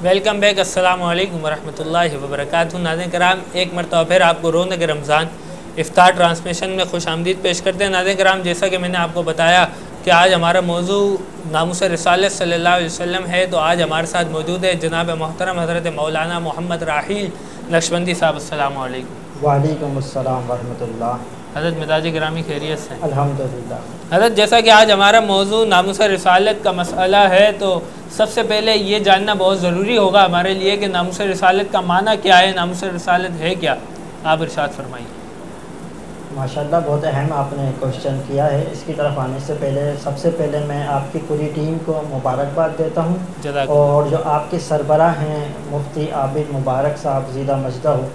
Welcome back, السلام علیکم ورحمۃ اللہ وبرکاتہ۔ ناظرین کرام، ایک مرتبہ پھر آپ کو رونق رمضان افطار ٹرانسمیشن میں خوش آمدید پیش کرتے ہیں۔ ناظرین کرام، جیسا کہ میں نے آپ کو بتایا کہ آج ہمارا موضوع ناموس رسالت صلی اللہ علیہ وسلم ہے، تو آج ہمارے ساتھ موجود ہے جناب محترم حضرت مولانا محمد راحیل نقشبندی صاحب۔ السلام علیکم۔ وعلیکم السلام ورحمۃ اللہ۔ حضرت مزاج گرامی خیریت سے؟ الحمدللہ۔ حضرت، جیسا کہ آج ہمارا موضوع ناموس رسالت کا مسئلہ ہے، تو سب سے پہلے یہ جاننا بہت ضروری ہوگا ہمارے لیے کہ ناموس رسالت کا معنی کیا ہے، ناموس رسالت ہے کیا؟ آپ ارشاد فرمائیے۔ ماشاءاللہ، بہت اہم آپ نے کوشچن کیا ہے۔ اس کی طرف آنے سے پہلے سب سے پہلے میں آپ کی پوری ٹیم کو مبارکباد دیتا ہوں، اور جو آپ کے سربراہ ہیں مفتی عابد مبارک صاحب زیدہ مجدہ ہو،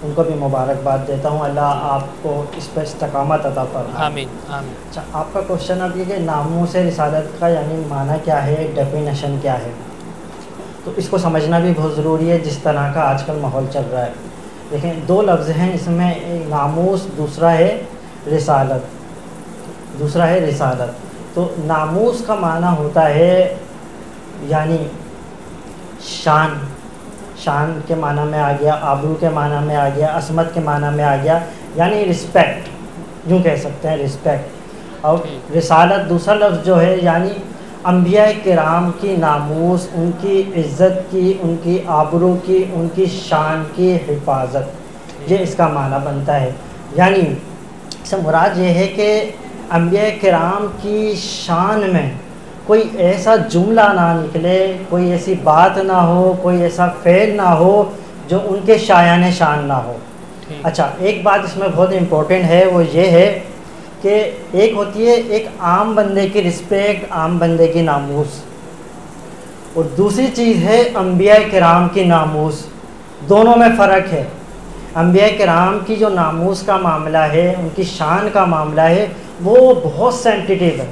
ان کو بھی مبارکباد دیتا ہوں۔ اللہ آپ کو اس پہ استقامت عطا فرمائے۔ آمین آمین۔ اچھا، آپ کا کوشچن اب یہ کہ ناموس رسالت کا یعنی معنی کیا ہے، ڈیفینیشن کیا ہے، تو اس کو سمجھنا بھی بہت ضروری ہے جس طرح کا آج کل ماحول چل رہا ہے۔ دیکھیں، دو لفظ ہیں اس میں، ناموس، دوسرا ہے رسالت۔ تو ناموس کا معنی ہوتا ہے یعنی شان کے معنی میں آ گیا، آبرو کے معنی میں آ گیا، عصمت کے معنی میں آ گیا، یعنی رسپیکٹ، یوں کہہ سکتے ہیں رسپیکٹ۔ اور رسالت دوسرا لفظ جو ہے یعنی انبیاء کرام کی ناموس، ان کی عزت کی، ان کی آبرو کی، ان کی شان کی حفاظت، یہ اس کا معنی بنتا ہے۔ یعنی اس سے مراد یہ ہے کہ انبیاء کرام کی شان میں کوئی ایسا جملہ نہ نکلے، کوئی ایسی بات نہ ہو، کوئی ایسا فعل نہ ہو جو ان کے شایان شان نہ ہو۔ اچھا، ایک بات اس میں بہت امپورٹنٹ ہے، وہ یہ ہے کہ ایک ہوتی ہے ایک عام بندے کی رسپیکٹ، عام بندے کی ناموس، اور دوسری چیز ہے انبیاء کرام کی ناموس۔ دونوں میں فرق ہے۔ انبیاء کرام کی جو ناموس کا معاملہ ہے، ان کی شان کا معاملہ ہے، وہ بہت سینسٹیو ہے،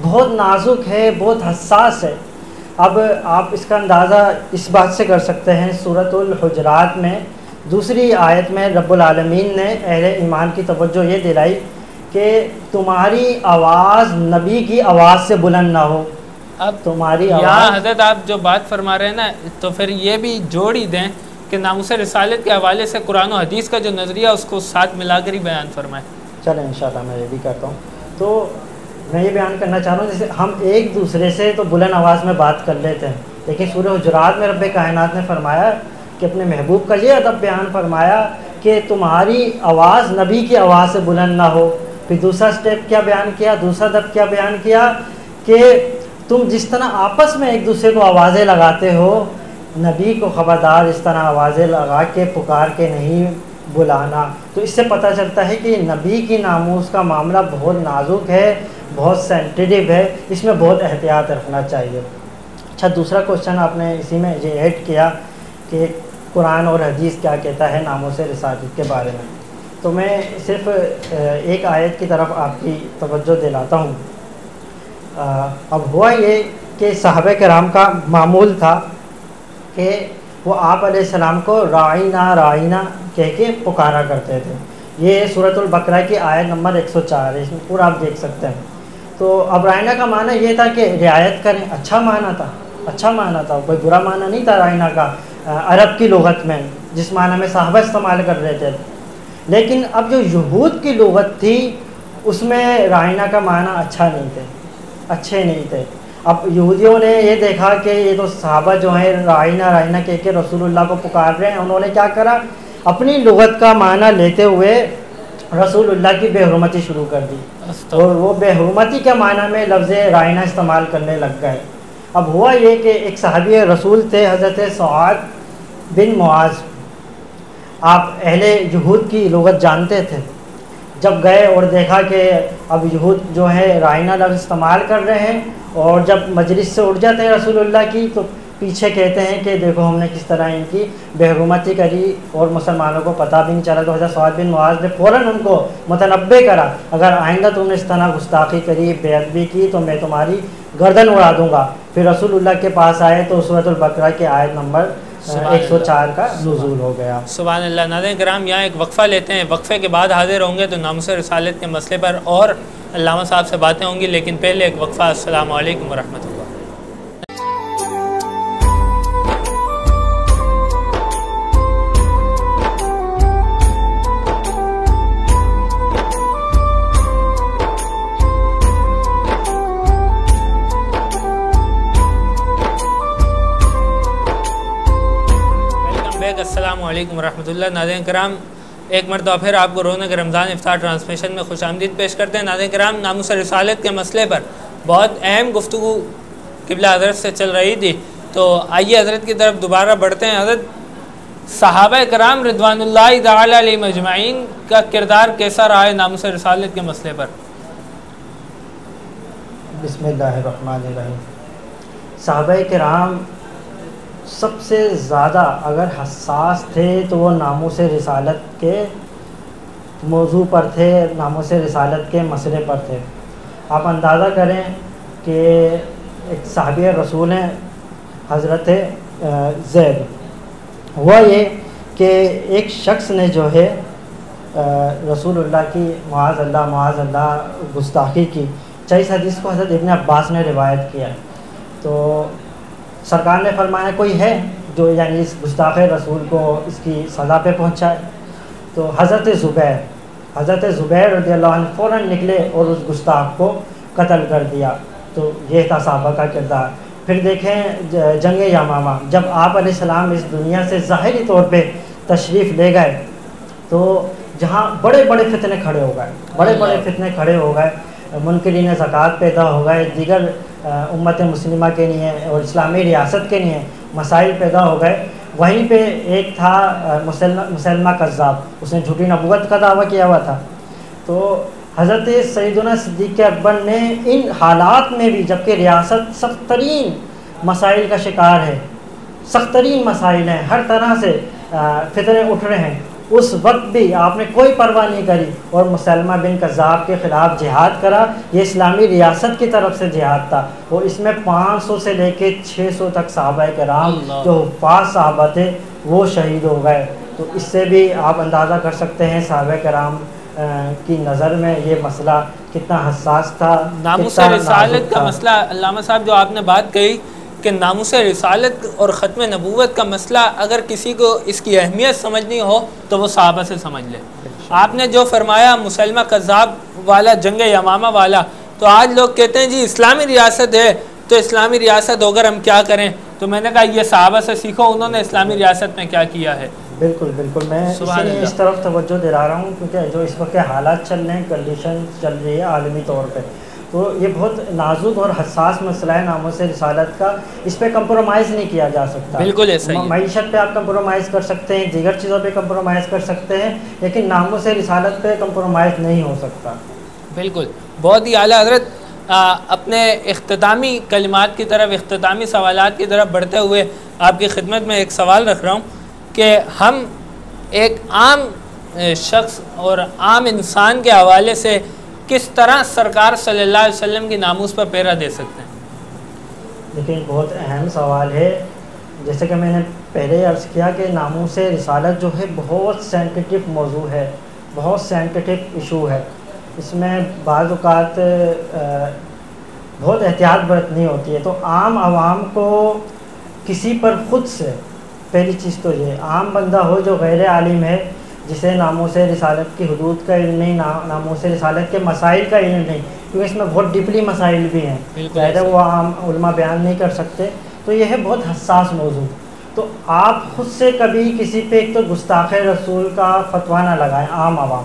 بہت نازک ہے، بہت حساس ہے۔ اب آپ اس کا اندازہ اس بات سے کر سکتے ہیں، سورۃ الحجرات میں دوسری آیت میں رب العالمین نے اہل ایمان کی توجہ یہ دلائی کہ تمہاری آواز نبی کی آواز سے بلند نہ ہو۔ اب تمہاری یہاں حضرت آپ جو بات فرما رہے ہیں نا، تو پھر یہ بھی جوڑ ہی دیں کہ ناموس رسالت کے حوالے سے قرآن و حدیث کا جو نظریہ اس کو ساتھ ملا کر ہی بیان فرمائیں۔ چلیں انشاءاللہ میں یہ بھی کرتا ہوں۔ تو میں یہ بیان کرنا چاہ رہا ہوں، جیسے ہم ایک دوسرے سے تو بلند آواز میں بات کر لیتے ہیں، لیکن سورہ حجرات میں رب کائنات نے فرمایا کہ اپنے محبوب کا یہ ادب بیان فرمایا کہ تمہاری آواز نبی کی آواز سے بلند نہ ہو۔ پھر دوسرا سٹیپ کیا بیان کیا، دوسرا ادب کیا بیان کیا کہ تم جس طرح آپس میں ایک دوسرے کو آوازیں لگاتے ہو، نبی کو خبردار اس طرح آوازیں لگا کے پکار کے نہیں بلانا۔ تو اس سے پتہ چلتا ہے کہ نبی کی ناموس کا معاملہ بہت نازک ہے، بہت سینسٹیو ہے، اس میں بہت احتیاط رکھنا چاہیے۔ اچھا، دوسرا کوشچن آپ نے اسی میں یہ ایڈ کیا کہ قرآن اور حدیث کیا کہتا ہے ناموس رسالت کے بارے میں، تو میں صرف ایک آیت کی طرف آپ کی توجہ دلاتا ہوں۔ اب ہوا یہ کہ صحابہ کرام کا معمول تھا کہ وہ آپ علیہ السلام کو رائنا رائنا کہہ کے پکارا کرتے تھے۔ یہ سورۃ البقرہ کی آیت نمبر 104 ہے، اس میں پورا آپ دیکھ سکتے ہیں۔ تو اب رائنا کا معنی یہ تھا کہ رعایت کریں، اچھا معنی تھا، کوئی برا معنی نہیں تھا رائنا کا عرب کی لغت میں، جس معنی میں صحابہ استعمال کر رہے تھے۔ لیکن اب جو یہود کی لغت تھی اس میں رائنا کا معنی اچھے نہیں تھے۔ اب یہودیوں نے یہ دیکھا کہ یہ تو صحابہ جو ہیں رائنا کہہ کے رسول اللہ کو پکار رہے ہیں، انہوں نے کیا کرا، اپنی لغت کا معنی لیتے ہوئے رسول اللہ کی بے حرمتی شروع کر دی، اور وہ بے حرمتی کے معنی میں لفظ رائنا استعمال کرنے لگ گئے۔ اب ہوا یہ کہ ایک صحابی رسول تھے حضرت سعد بن معاذ، آپ اہل یہود کی لغت جانتے تھے۔ جب گئے اور دیکھا کہ اب یہود جو ہے رائنا لفظ استعمال کر رہے ہیں، اور جب مجلس سے اٹھ جاتے ہیں رسول اللہ کی تو پیچھے کہتے ہیں کہ دیکھو ہم نے کس طرح ان کی بے حرمتی کری اور مسلمانوں کو پتہ بھی نہیں چلا۔ تو حضرت سعد بن معاذ نے فوراً ان کو متنبہ کرا، اگر آئندہ تم نے اس طرح گستاخی کری، بے ادبی کی، تو میں تمہاری گردن اڑا دوں گا۔ پھر رسول اللہ کے پاس آئے تو سورۃ البقرہ کی آیت نمبر 104 کا نزول ہو گیا۔ سبحان اللہ۔ ناظرین کرام، یہاں ایک وقفہ لیتے ہیں، وقفے کے بعد حاضر ہوں گے تو ناموس رسالت کے مسئلے پر اور علامہ صاحب سے باتیں ہوں گی، لیکن پہلے ایک وقفہ۔ السلام علیکم ورحمۃ اللہ۔ السلام علیکم ورحمۃ اللہ. ناظرین کرام، ایک مرتبہ پھر آپ کو رونق رمضان افطار ٹرانسمیشن میں خوش آمدید پیش کرتے ہیں. ناظرین کرام، ناموس رسالت کے مسئلے پر بہت اہم گفتگو قبلہ حضرت سے چل رہی تھی، تو آئیے حضرت کی طرف دوبارہ بڑھتے ہیں. حضرت، صحابہ کرام رضوان اللہ تعالی علیہم اجمعین کا کردار کیسا رہا ہے ناموس رسالت کے مسئلے پر؟ بسم اللہ الرحمن الرحیم. صحابہ کرام سب سے زیادہ اگر حساس تھے تو وہ ناموس رسالت کے موضوع پر تھے، ناموس رسالت کے مسئلے پر تھے. آپ اندازہ کریں کہ ایک صحابی رسول ہیں حضرت زید، ہوا یہ کہ ایک شخص نے جو ہے رسول اللہ کی معاذ اللہ گستاخی کی. چاہیے حدیث کو حضرت ابن عباس نے روایت کیا. تو سرکار نے فرمایا کوئی ہے جو یعنی اس گستاخ رسول کو اس کی سزا پہ پہنچائے. تو حضرت زبیر رضی اللہ عنہ فوراً نکلے اور اس گستاخ کو قتل کر دیا. تو یہ تھا صحابہ کا کردار. پھر دیکھیں جنگ یمامہ، جب آپ علیہ السلام اس دنیا سے ظاہری طور پہ تشریف لے گئے تو جہاں بڑے بڑے فتنے کھڑے ہو گئے، منکرین زکوٰۃ پیدا ہو گئے، دیگر امت مسلمہ کے لیے اور اسلامی ریاست کے لیے مسائل پیدا ہو گئے. وہیں پہ ایک تھا مسلمہ کذاب، اس نے جھوٹی نبوت کا دعویٰ کیا ہوا تھا. تو حضرت سیدنا صدیق اکبر نے ان حالات میں بھی، جبکہ ریاست سخت ترین مسائل کا شکار ہے، سخت ترین مسائل ہیں، ہر طرح سے فتنے اٹھ رہے ہیں، اس وقت بھی آپ نے کوئی پرواہ نہیں کری اور مسلمہ بن کذاب کے خلاف جہاد کرا. یہ اسلامی ریاست کی طرف سے جہاد تھا اور اس میں 500 سے لے کے 600 تک صحابہ کرام جو حفاظ صحابہ تھے وہ شہید ہو گئے. تو اس سے بھی آپ اندازہ کر سکتے ہیں صحابہ کرام کی نظر میں یہ مسئلہ کتنا حساس تھا. ناموس رسالت کا مسئلہ، علامہ صاحب جو آپ نے بات کہی کہ ناموس رسالت اور ختم نبوت کا مسئلہ اگر کسی کو اس کی اہمیت سمجھنی ہو تو وہ صحابہ سے سمجھ لے. آپ نے جو فرمایا مسلمہ کذاب والا، جنگ یمامہ والا، تو آج لوگ کہتے ہیں جی اسلامی ریاست ہے تو اسلامی ریاست ہو کر ہم کیا کریں؟ تو میں نے کہا یہ صحابہ سے سیکھو، انہوں نے اسلامی ریاست میں کیا کیا ہے. بالکل میں اس طرف توجہ دلا رہا ہوں کیونکہ جو اس وقت حالات چل رہے ہیں، کنڈیشن چل رہی ہے عالمی طور پہ، تو یہ بہت نازک اور حساس مسئلہ ہے ناموس رسالت کا. اس پہ کمپرومائز نہیں کیا جا سکتا. بالکل ایسا ہی. معیشت پہ آپ کمپرومائز کر سکتے ہیں، دیگر چیزوں پہ کمپرومائز کر سکتے ہیں، لیکن ناموس رسالت پہ کمپرومائز نہیں ہو سکتا. بالکل. بہت ہی اعلیٰ. حضرت اپنے اختتامی کلمات کی طرف، اختتامی سوالات کی طرف بڑھتے ہوئے آپ کی خدمت میں ایک سوال رکھ رہا ہوں کہ ہم ایک عام شخص اور عام انسان کے حوالے سے کس طرح سرکار صلی اللہ علیہ وسلم کی ناموس پر پیرا دے سکتے ہیں؟ لیکن بہت اہم سوال ہے. جیسے کہ میں نے پہلے عرض کیا کہ ناموس رسالت جو ہے بہت سینسٹیو موضوع ہے، بہت سینسٹیو ایشو ہے. اس میں بعض اوقات بہت احتیاط برتنی ہوتی ہے. تو عام عوام کو کسی پر خود سے، پہلی چیز تو یہ عام بندہ ہو جو غیر عالم ہے، جسے ناموس رسالت کی حدود کا علم نہیں، ناموس رسالت کے مسائل کا علم نہیں، کیونکہ اس میں بہت ڈیپلی مسائل بھی ہیں، ظاہر ہے وہ عام علماء بیان نہیں کر سکتے. تو یہ ہے بہت حساس موضوع. تو آپ خود سے کبھی کسی پہ ایک تو گستاخ رسول کا فتویٰ نہ لگائیں. عام عوام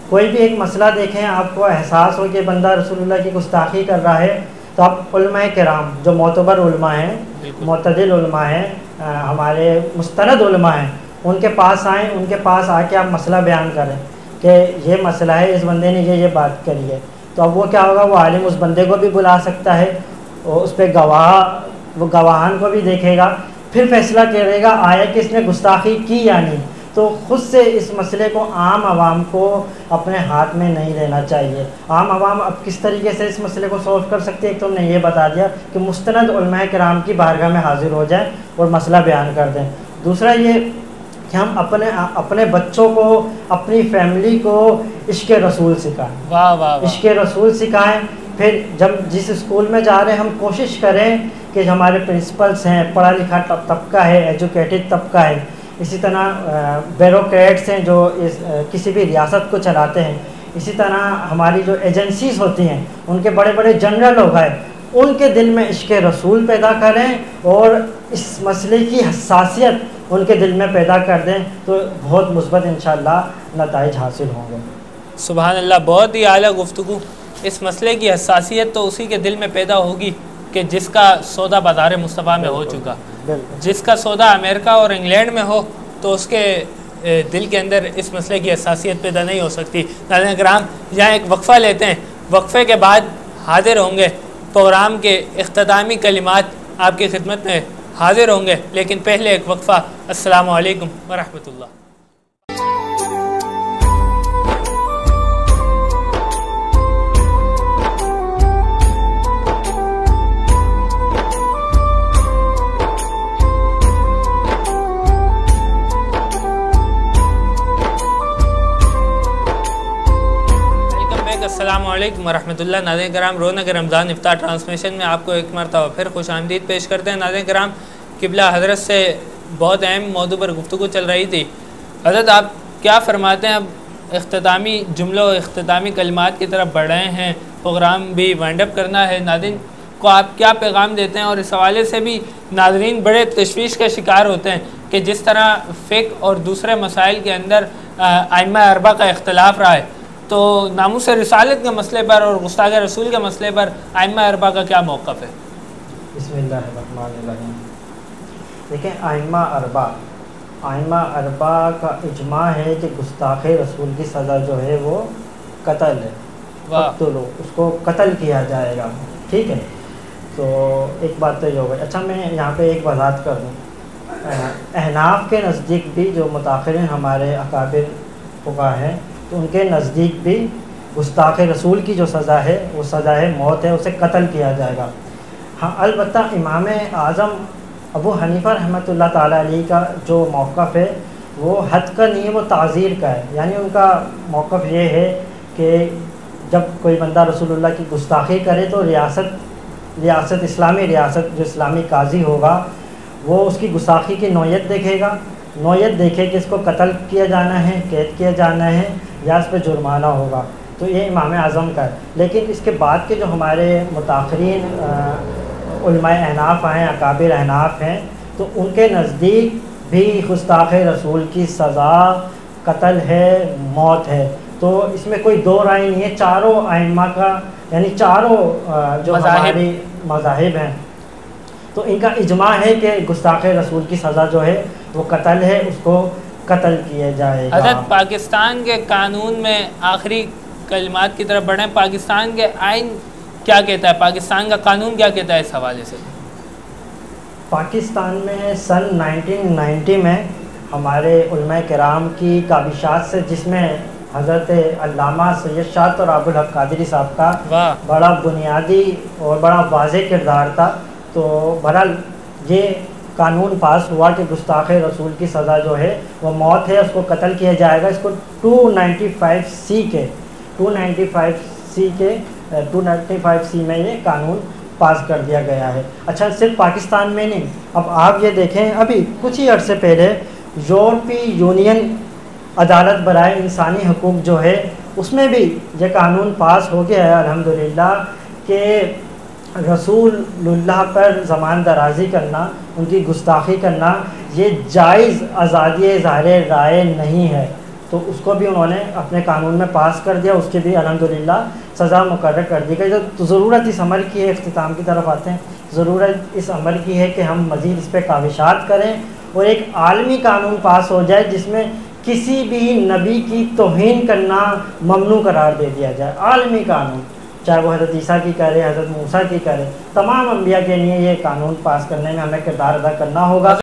کوئی بھی ایک مسئلہ دیکھیں، آپ کو احساس ہو کہ بندہ رسول اللہ کی گستاخی کر رہا ہے، تو آپ علماء کرام جو معتبر علماء ہیں، معتدل علماء ہیں، ہمارے مستند علماء ہیں، ان کے پاس آئیں، ان کے پاس آ کے آپ مسئلہ بیان کریں کہ یہ مسئلہ ہے، اس بندے نے یہ بات کری ہے. تو اب وہ کیا ہوگا، وہ عالم اس بندے کو بھی بلا سکتا ہے اور اس پہ وہ گواہان کو بھی دیکھے گا، پھر فیصلہ کرے گا آیا کہ اس نے گستاخی کی یا نہیں. تو خود سے اس مسئلے کو عام عوام کو اپنے ہاتھ میں نہیں لینا چاہیے. عام عوام اب کس طریقے سے اس مسئلے کو سولو کر سکتی ہے؟ ایک تو ہم نے یہ بتا دیا کہ مستند علماء کرام کی بارگاہ میں حاضر ہو جائیں اور مسئلہ بیان کر دیں. دوسرا یہ کہ ہم اپنے بچوں کو، اپنی فیملی کو عشق رسول سکھائیں. واہ واہ. عشق رسول سکھائیں. پھر جب جس اسکول میں جا رہے ہیں ہم کوشش کریں کہ ہمارے پرنسپلس ہیں، پڑھا لکھا طبقہ ہے، ایجوکیٹڈ طبقہ ہے، اسی طرح بیوروکریٹس ہیں جو کسی بھی ریاست کو چلاتے ہیں، اسی طرح ہماری جو ایجنسیز ہوتی ہیں ان کے بڑے بڑے جنرل ہو گئے، ان کے دل میں عشق رسول پیدا کریں اور اس مسئلے کی حساسیت ان کے دل میں پیدا کر دیں تو بہت مثبت انشاءاللہ نتائج حاصل ہوں گے۔ سبحان اللہ، بہت ہی اعلیٰ گفتگو۔ اس مسئلے کی حساسیت تو اسی کے دل میں پیدا ہوگی کہ جس کا سودا بازار مصطفیٰ میں ہو چکا، جس کا سودا امریکہ اور انگلینڈ میں ہو تو اس کے دل کے اندر اس مسئلے کی حساسیت پیدا نہیں ہو سکتی۔ ناظرین کرام، یہاں ایک وقفہ لیتے ہیں، وقفے کے بعد حاضر ہوں گے، پروگرام کے اختتامی کلمات آپ کی خدمت میں حاضر ہوں گے، لیکن پہلے ایک وقفہ۔ السلام علیکم ورحمۃ اللہ۔ السلام علیکم ورحمۃ اللہ۔ ناظرین کرام، رونق رمضان افطار ٹرانسمیشن میں آپ کو ایک مرتبہ پھر خوش آمدید پیش کرتے ہیں۔ ناظرین کرام، قبلہ حضرت سے بہت اہم موضوع پر گفتگو چل رہی تھی۔ حضرت آپ کیا فرماتے ہیں؟ اب اختتامی جملوں اختتامی کلمات کی طرف بڑھ رہے ہیں، پروگرام بھی وائنڈ اپ کرنا ہے، ناظرین کو آپ کیا پیغام دیتے ہیں؟ اور اس حوالے سے بھی ناظرین بڑے تشویش کا شکار ہوتے ہیں کہ جس طرح فقہ اور دوسرے مسائل کے اندر ائمہ اربعہ کا اختلاف رہا ہے، تو ناموس رسالت کے مسئلے پر اور گستاخ رسول کے مسئلے پر ائمہ اربعہ کا کیا موقف ہے؟ بسم اللہ الرحمن الرحیم۔ دیکھیں، ائمہ اربعہ کا اجماع ہے کہ گستاخ رسول کی سزا جو ہے وہ قتل ہے، قتلو، اس کو قتل کیا جائے گا، ٹھیک ہے۔ تو ایک بات تو یہ ہو گئی۔ اچھا، میں یہاں پہ ایک وضاحت کر دوں، احناف کے نزدیک بھی جو متاخرین ہمارے اکابر فقہا ہیں، تو ان کے نزدیک بھی گستاخ رسول کی جو سزا ہے وہ سزا ہے موت ہے، اسے قتل کیا جائے گا۔ ہاں، البتہ امام اعظم ابو حنیفہ رحمۃ اللہ تعالیٰ علیہ کا جو موقف ہے وہ حد کا نہیں ہے، وہ تعزیر کا ہے۔ یعنی ان کا موقف یہ ہے کہ جب کوئی بندہ رسول اللہ کی گستاخی کرے تو ریاست اسلامی ریاست جو اسلامی قاضی ہوگا وہ اس کی گستاخی کی نوعیت دیکھے گا، نوعیت دیکھے کہ اس کو قتل کیا جانا ہے، قید کیا جانا ہے یا اس پہ جرمانہ ہوگا۔ تو یہ امام اعظم کا ہے۔ لیکن اس کے بعد کے جو ہمارے متاخرین علماء احناف ہیں، اکابر احناف ہیں، تو ان کے نزدیک بھی گستاخ رسول کی سزا قتل ہے، موت ہے۔ تو اس میں کوئی دو رائے نہیں ہے۔ چاروں ائمہ کا، یعنی چاروں جو ہماری مذاہب ہیں، تو ان کا اجماع ہے کہ گستاخ رسول کی سزا جو ہے وہ قتل ہے، اس کو قتل کیا جائے گا۔ حضرت، پاکستان کے قانون میں آخری کلمات کی طرف بڑھیں، پاکستان کے آئین کیا کہتا ہے؟ پاکستان کا قانون کیا کہتا ہے اس حوالے سے؟ پاکستان میں سن 1990 میں ہمارے علماء کرام کی کاوشات سے، جس میں حضرت علامہ سید شاہ تراب الحق قادری صاحب کا بڑا بنیادی اور بڑا واضح کردار تھا، تو بہرحال یہ قانون پاس ہوا کہ گستاخ رسول کی سزا جو ہے وہ موت ہے، اس کو قتل کیا جائے گا۔ اس کو 295 میں یہ قانون پاس کر دیا گیا ہے۔ اچھا، صرف پاکستان میں نہیں، اب آپ یہ دیکھیں، ابھی کچھ ہی عرصے پہلے یورپی یونین عدالت برائے انسانی حقوق جو ہے، اس میں بھی یہ قانون پاس ہو گیا ہے الحمدللہ کہ رسول اللہ پر زبان درازی کرنا، ان کی گستاخی کرنا، یہ جائز آزادی اظہار رائے نہیں ہے۔ تو اس کو بھی انہوں نے اپنے قانون میں پاس کر دیا، اس کے بھی الحمدللہ سزا مقرر کر دی گئی۔ تو ضرورت اس عمل کی ہے، اختتام کی طرف آتے ہیں، ضرورت اس عمل کی ہے کہ ہم مزید اس پہ کاوشات کریں اور ایک عالمی قانون پاس ہو جائے جس میں کسی بھی نبی کی توہین کرنا ممنوع قرار دے دیا جائے۔ عالمی قانون، چاہے وہ حضرت عیسیٰ کی کرے، حضرت موسیٰ کی کرے، تمام انبیاء کے لیے یہ قانون پاس کرنے میں ہمیں کردار ادا کرنا ہوگا۔